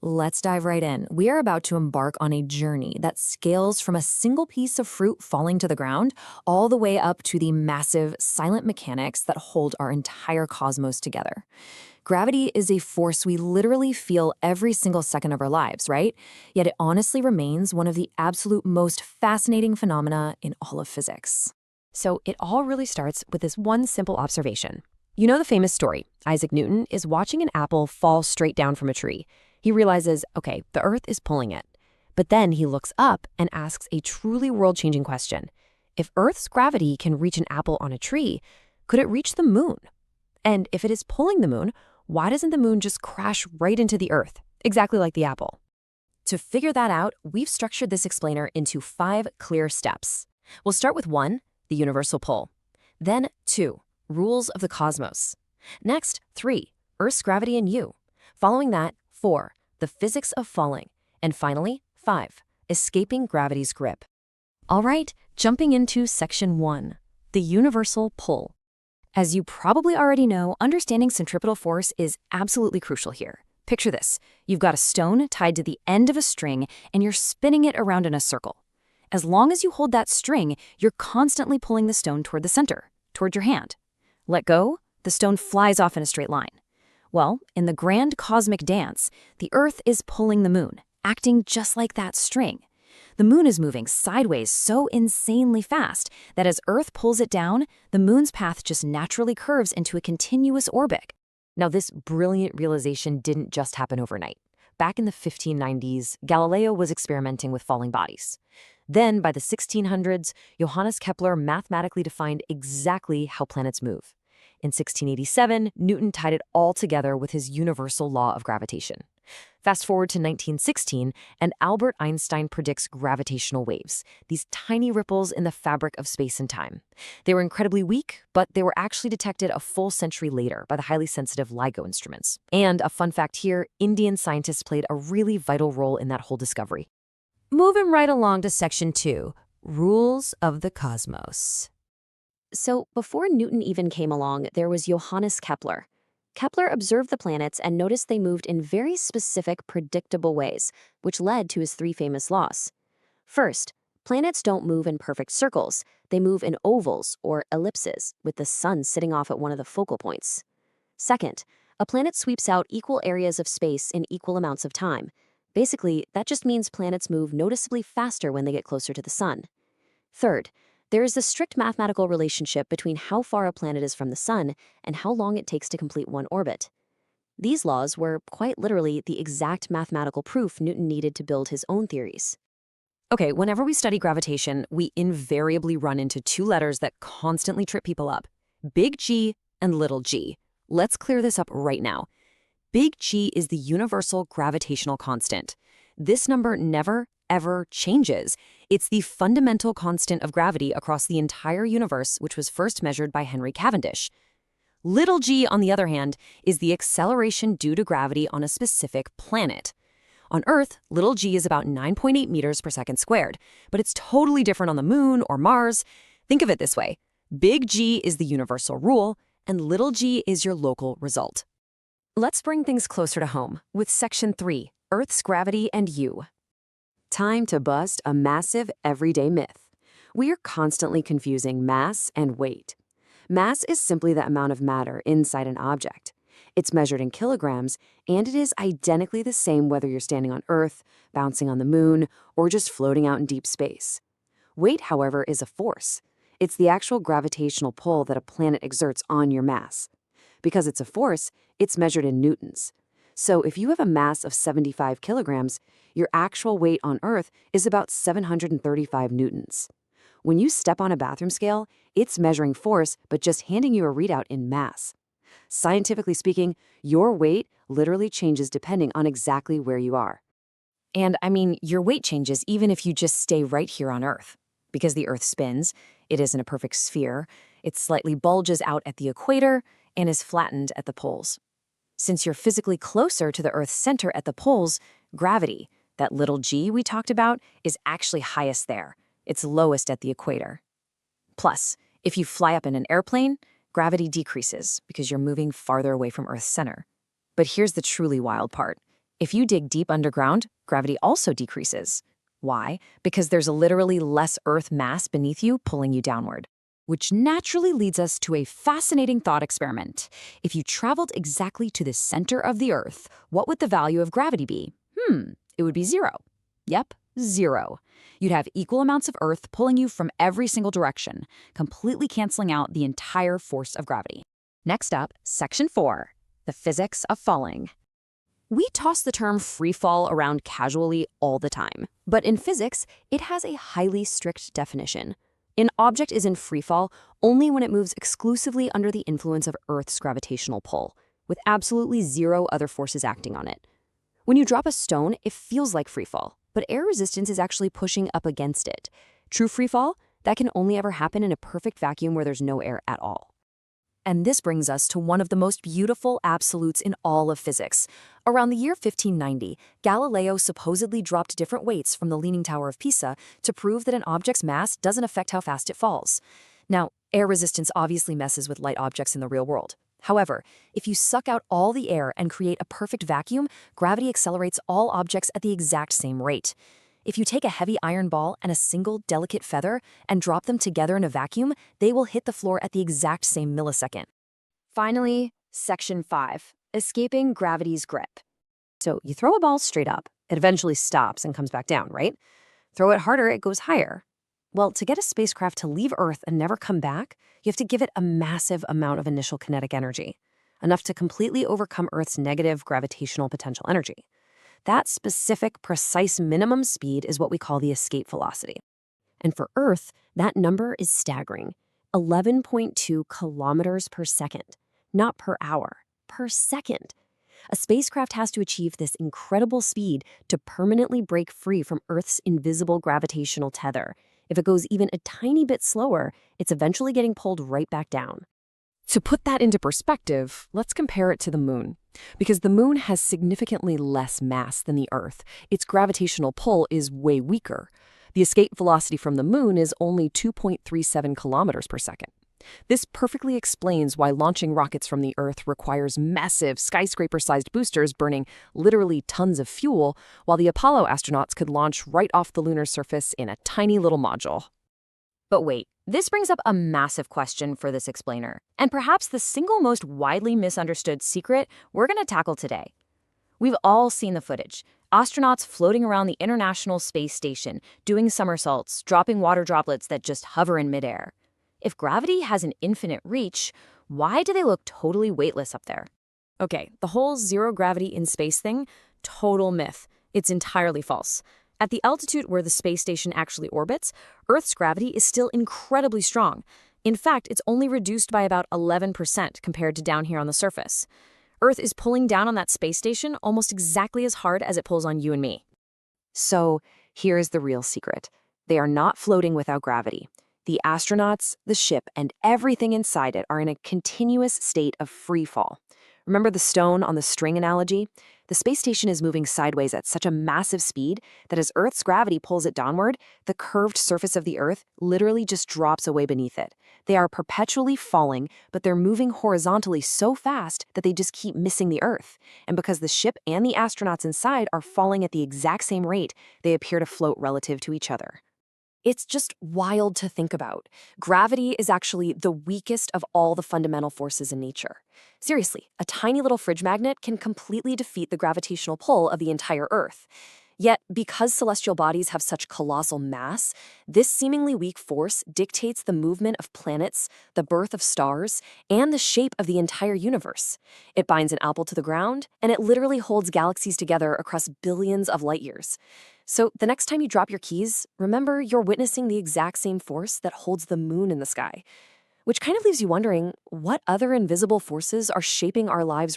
Let's dive right in. We are about to embark on a journey that scales from a single piece of fruit falling to the ground all the way up to the massive, silent mechanics that hold our entire cosmos together. Gravity is a force we literally feel every single second of our lives, right? Yet it honestly remains one of the absolute most fascinating phenomena in all of physics. So it all really starts with this one simple observation. You know the famous story. Isaac Newton is watching an apple fall straight down from a tree. He realizes, okay, the earth is pulling it. But then he looks up and asks a truly world-changing question. If Earth's gravity can reach an apple on a tree, could it reach the moon? And if it is pulling the moon, why doesn't the moon just crash right into the earth, exactly like the apple? To figure that out, we've structured this explainer into 5 clear steps. We'll start with 1, the universal pull. Then 2, rules of the cosmos. Next, 3, Earth's gravity and you. Following that, 4, the physics of falling. And finally, 5, escaping gravity's grip. All right, jumping into section 1, the universal pull. As you probably already know, understanding centripetal force is absolutely crucial here. Picture this. You've got a stone tied to the end of a string, and you're spinning it around in a circle. As long as you hold that string, you're constantly pulling the stone toward the center, toward your hand. Let go, the stone flies off in a straight line. Well, in the grand cosmic dance, the Earth is pulling the moon, acting just like that string. The moon is moving sideways so insanely fast that as Earth pulls it down, the moon's path just naturally curves into a continuous orbit. Now, this brilliant realization didn't just happen overnight. Back in the 1590s, Galileo was experimenting with falling bodies. Then, by the 1600s, Johannes Kepler mathematically defined exactly how planets move. In 1687, Newton tied it all together with his universal law of gravitation. Fast forward to 1916, and Albert Einstein predicts gravitational waves, these tiny ripples in the fabric of space and time. They were incredibly weak, but they were actually detected a full century later by the highly sensitive LIGO instruments. And a fun fact here, Indian scientists played a really vital role in that whole discovery. Moving right along to section 2, rules of the cosmos. So before Newton even came along, there was Johannes Kepler. Kepler observed the planets and noticed they moved in very specific, predictable ways, which led to his 3 famous laws. First, planets don't move in perfect circles. They move in ovals, or ellipses, with the sun sitting off at one of the focal points. Second, a planet sweeps out equal areas of space in equal amounts of time. Basically, that just means planets move noticeably faster when they get closer to the sun. Third, there is a strict mathematical relationship between how far a planet is from the sun and how long it takes to complete one orbit. These laws were, quite literally, the exact mathematical proof Newton needed to build his own theories. Okay, whenever we study gravitation, we invariably run into 2 letters that constantly trip people up: big G and little g. Let's clear this up right now. Big G is the universal gravitational constant. This number never, ever changes. It's the fundamental constant of gravity across the entire universe, which was first measured by Henry Cavendish. Little g, on the other hand, is the acceleration due to gravity on a specific planet. On Earth, little g is about 9.8 meters per second squared, but it's totally different on the Moon or Mars. Think of it this way. Big G is the universal rule, and little g is your local result. Let's bring things closer to home with section 3, Earth's gravity and you. Time to bust a massive everyday myth. We are constantly confusing mass and weight. Mass is simply the amount of matter inside an object. It's measured in kilograms, and it is identically the same whether you're standing on Earth, bouncing on the moon, or just floating out in deep space. Weight, however, is a force. It's the actual gravitational pull that a planet exerts on your mass. Because it's a force, it's measured in newtons. So if you have a mass of 75 kilograms, your actual weight on Earth is about 735 newtons. When you step on a bathroom scale, it's measuring force, but just handing you a readout in mass. Scientifically speaking, your weight literally changes depending on exactly where you are. And I mean, your weight changes even if you just stay right here on Earth. Because the Earth spins, it isn't a perfect sphere, it slightly bulges out at the equator and is flattened at the poles. Since you're physically closer to the Earth's center at the poles, gravity, that little g we talked about, is actually highest there. It's lowest at the equator. Plus, if you fly up in an airplane, gravity decreases because you're moving farther away from Earth's center. But here's the truly wild part. If you dig deep underground, gravity also decreases. Why? Because there's literally less Earth mass beneath you pulling you downward. Which naturally leads us to a fascinating thought experiment. If you traveled exactly to the center of the Earth, what would the value of gravity be? It would be zero. Yep, zero. You'd have equal amounts of Earth pulling you from every single direction, completely canceling out the entire force of gravity. Next up, Section 4, the physics of falling. We toss the term free fall around casually all the time, but in physics, it has a highly strict definition. An object is in free fall only when it moves exclusively under the influence of Earth's gravitational pull, with absolutely zero other forces acting on it. When you drop a stone, it feels like free fall, but air resistance is actually pushing up against it. True free fall, that can only ever happen in a perfect vacuum where there's no air at all. And this brings us to one of the most beautiful absolutes in all of physics. Around the year 1590, Galileo supposedly dropped different weights from the Leaning Tower of Pisa to prove that an object's mass doesn't affect how fast it falls. Now, air resistance obviously messes with light objects in the real world. However, if you suck out all the air and create a perfect vacuum, gravity accelerates all objects at the exact same rate. If you take a heavy iron ball and a single delicate feather and drop them together in a vacuum, they will hit the floor at the exact same millisecond. Finally, Section 5, escaping gravity's grip. So you throw a ball straight up, it eventually stops and comes back down, right? Throw it harder, it goes higher. Well, to get a spacecraft to leave Earth and never come back, you have to give it a massive amount of initial kinetic energy, enough to completely overcome Earth's negative gravitational potential energy. That specific, precise minimum speed is what we call the escape velocity. And for Earth, that number is staggering, 11.2 kilometers per second, not per hour, per second. A spacecraft has to achieve this incredible speed to permanently break free from Earth's invisible gravitational tether. If it goes even a tiny bit slower, it's eventually getting pulled right back down. To put that into perspective, let's compare it to the Moon. Because the Moon has significantly less mass than the Earth, its gravitational pull is way weaker. The escape velocity from the Moon is only 2.37 kilometers per second. This perfectly explains why launching rockets from the Earth requires massive, skyscraper-sized boosters burning literally tons of fuel, while the Apollo astronauts could launch right off the lunar surface in a tiny little module. But wait, this brings up a massive question for this explainer, and perhaps the single most widely misunderstood secret we're going to tackle today. We've all seen the footage. Astronauts floating around the International Space Station, doing somersaults, dropping water droplets that just hover in midair. If gravity has an infinite reach, why do they look totally weightless up there? Okay, the whole zero gravity in space thing, total myth. It's entirely false. At the altitude where the space station actually orbits, Earth's gravity is still incredibly strong. In fact, it's only reduced by about 11% compared to down here on the surface. Earth is pulling down on that space station almost exactly as hard as it pulls on you and me. So, here's the real secret. They are not floating without gravity. The astronauts, the ship, and everything inside it are in a continuous state of free fall. Remember the stone on the string analogy? The space station is moving sideways at such a massive speed that as Earth's gravity pulls it downward, the curved surface of the Earth literally just drops away beneath it. They are perpetually falling, but they're moving horizontally so fast that they just keep missing the Earth. And because the ship and the astronauts inside are falling at the exact same rate, they appear to float relative to each other. It's just wild to think about. Gravity is actually the weakest of all the fundamental forces in nature. Seriously, a tiny little fridge magnet can completely defeat the gravitational pull of the entire Earth. Yet, because celestial bodies have such colossal mass, this seemingly weak force dictates the movement of planets, the birth of stars, and the shape of the entire universe. It binds an apple to the ground, and it literally holds galaxies together across billions of light years. So the next time you drop your keys, remember you're witnessing the exact same force that holds the moon in the sky. Which kind of leaves you wondering, what other invisible forces are shaping our lives right